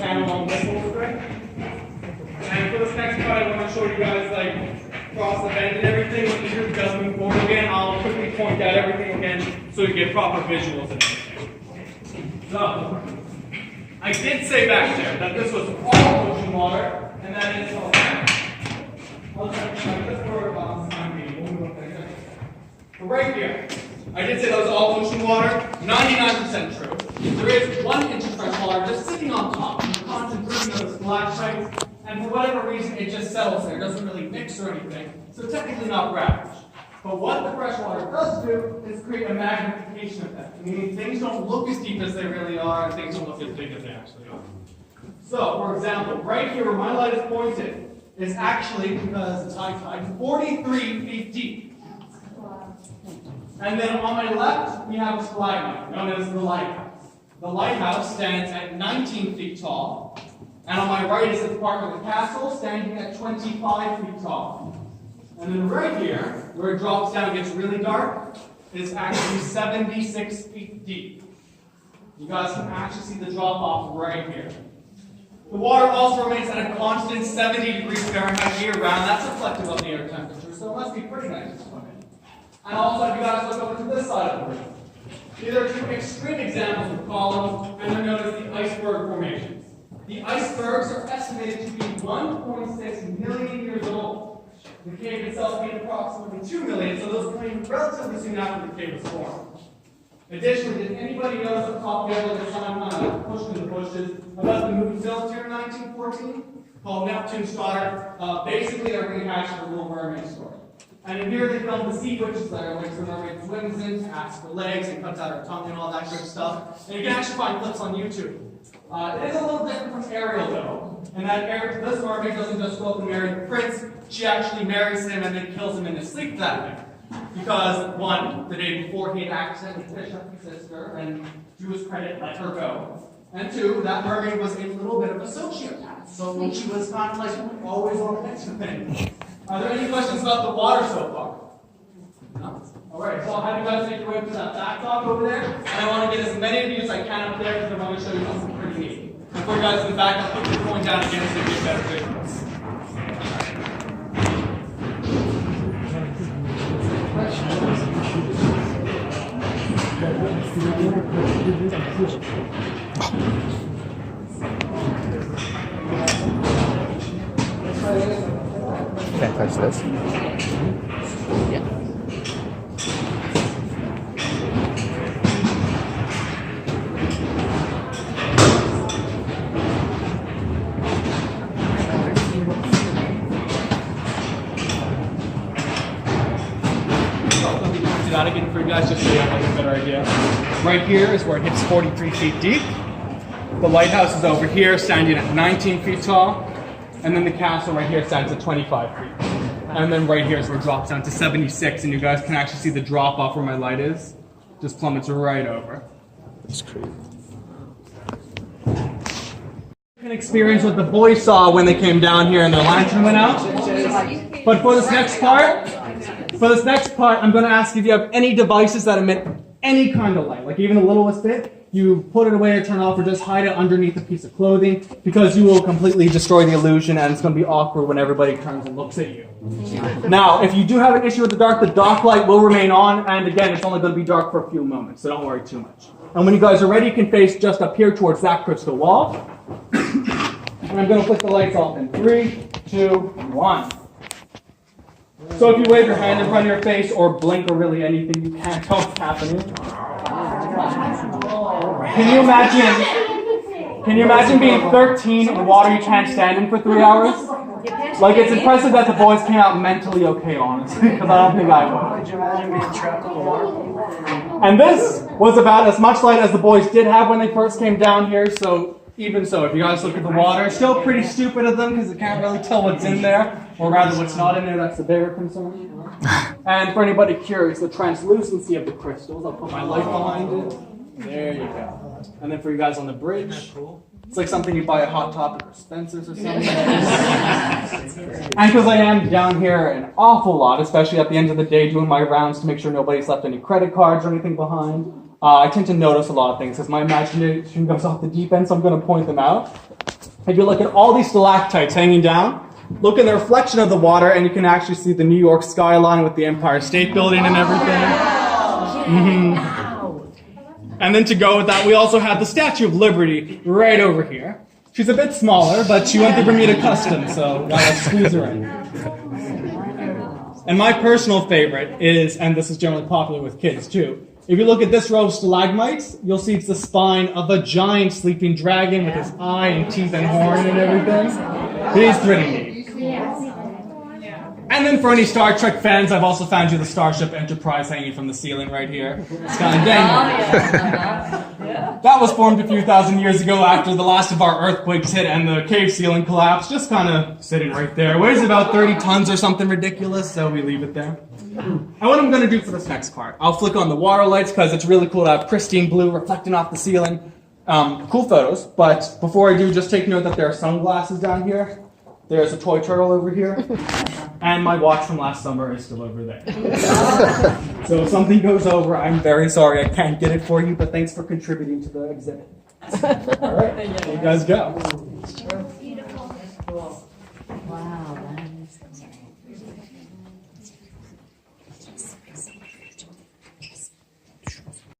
can along this whole string. And for this next part, I want to show you guys like cross the bend and everything. When the group does move forward again, I'll quickly point out everything again so you get proper visuals and everything. So, I did say back there that this was all ocean water, and that is all that. So right here, I did say that was all ocean water, 99% true. There is 1 inch of fresh water just sitting on top, the concentration of the stalactites, and for whatever reason it just settles there. It doesn't really mix or anything, so technically not brackish. But what the fresh water does do is create a magnification effect, meaning things don't look as deep as they really are, and things don't look as big as they actually are. So, for example, right here where my light is pointed is actually, because it's high tide, 43 feet deep. And then on my left, we have a stalagmite, known as the lighthouse. The lighthouse stands at 19 feet tall, and on my right is the part of the castle, standing at 25 feet tall. And then right here, where it drops down and gets really dark, is actually 76 feet deep. You guys can actually see the drop off right here. The water also remains at a constant 70 degrees Fahrenheit year round. That's reflective of the air temperature, so it must be pretty nice to swim in. And also, if you guys look over to this side of the room, these are 2 extreme examples of columns, and they're known as the iceberg formations. The icebergs are estimated to be 1.6 million years old. The cave itself being approximately 2 million, so those came relatively soon after the cave was formed. Additionally, did anybody notice up top there at the time pushed in the bushes about the movie film here in 1914 called Neptune's Daughter? Basically, a rehash of the Little Mermaid story. And in here they filmed the sea witches there, which the mermaid swims in, asks for legs, and cuts out her tongue and all that good stuff. And you can actually find clips on YouTube. It is a little different from Ariel, though, in that this mermaid doesn't just go up and marry the prince, she actually marries him and then kills him in his sleep that night. Because, 1, the day before he had accidentally fished up his sister, and to his credit, let her go. And 2, that mermaid was a little bit of a sociopath, so she was kind of like always on the next thing. Are there any questions about the water so far? No? Alright, so I'll have you guys make your way to that back dock over there, and I want to get as many of you as I can up there because I want to show you something pretty neat. And for you guys in the back, I'll put your point down again so you get better visuals. Can't touch this. Yeah. That again for you guys just so you have a better idea. Right here is where it hits 43 feet deep. The lighthouse is over here, standing at 19 feet tall. And then the castle right here stands at 25 feet. And then right here is where it drops down to 76, and you guys can actually see the drop off where my light is. Just plummets right over. That's crazy. An experience what the boys saw when they came down here and their lantern went out. But for this next part, I'm going to ask if you have any devices that emit any kind of light, like even the littlest bit. You put it away or turn it off or just hide it underneath a piece of clothing because you will completely destroy the illusion and it's going to be awkward when everybody turns and looks at you. Now, if you do have an issue with the dark light will remain on, and again, it's only going to be dark for a few moments, so don't worry too much. And when you guys are ready, you can face just up here towards that crystal wall. And I'm going to flick the lights off in 3, 2, 1. So if you wave your hand in front of your face or blink or really anything, you can't tell what's happening. Can you imagine being 13 in water you can't stand in for 3 hours? Like, it's impressive that the boys came out mentally okay, honestly, because I don't think I would. Could you imagine being trapped in the water? And this was about as much light as the boys did have when they first came down here, so even so, if you guys look at the water, it's still pretty stupid of them because they can't really tell what's in there, or rather what's not in there, that's the bigger concern. And for anybody curious, the translucency of the crystals, I'll put my light behind it. There you go. And then for you guys on the bridge, it's like something you buy at Hot Topic or Spencer's or something. And because I am down here an awful lot, especially at the end of the day doing my rounds to make sure nobody's left any credit cards or anything behind, I tend to notice a lot of things because my imagination goes off the deep end, so I'm going to point them out. if you look at all these stalactites hanging down, look at the reflection of the water, and you can actually see the New York skyline with the Empire State Building and everything. And then to go with that, we also have the Statue of Liberty right over here. She's a bit smaller, but she went to Bermuda Customs, so gotta squeeze her in. And my personal favorite is, and this is generally popular with kids too, if you look at this row of stalagmites, you'll see it's the spine of a giant sleeping dragon with his eye and teeth and horn and everything. It is pretty neat. And then for any Star Trek fans, I've also found you the Starship Enterprise hanging from the ceiling right here. It's kind of dangling. That was formed a few thousand years ago after the last of our earthquakes hit and the cave ceiling collapsed. Just kind of sitting right there. Weighs about 30 tons or something ridiculous, so we leave it there. And what I'm going to do for this next part, I'll flick on the water lights because it's really cool to have pristine blue reflecting off the ceiling. Cool photos, but before I do, just take note that there are sunglasses down here. There's a toy turtle over here. And my watch from last summer is still over there. So if something goes over, I'm very sorry I can't get it for you, but thanks for contributing to the exhibit. All right, you guys go.